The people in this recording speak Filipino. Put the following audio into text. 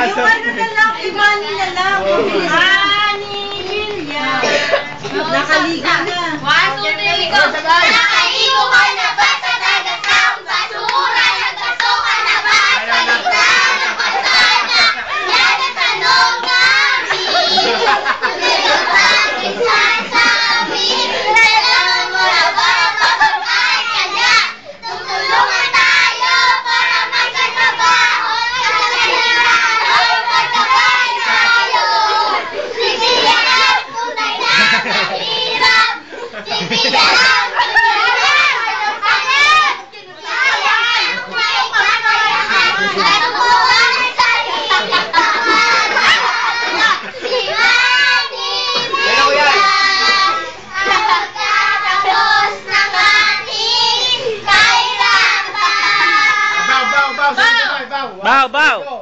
Yung ano na lang, imani na lang. Ani William. Nakaligo na. 1, 2, 3, go! Nakaligo ka na ba sa dagat ng basura? Nagkaso ka na ba sa gitna ng pasada? Yan ang tanong namin. Ngayon bakit sasabi? Kailangan mo na ba mapag-ay kanya? Tutulungan tayo para magkatrabaho. Kailangan magkabay tayo. Sibiyan ang tunay na mahirap. Sibiyan ang Bow, bow.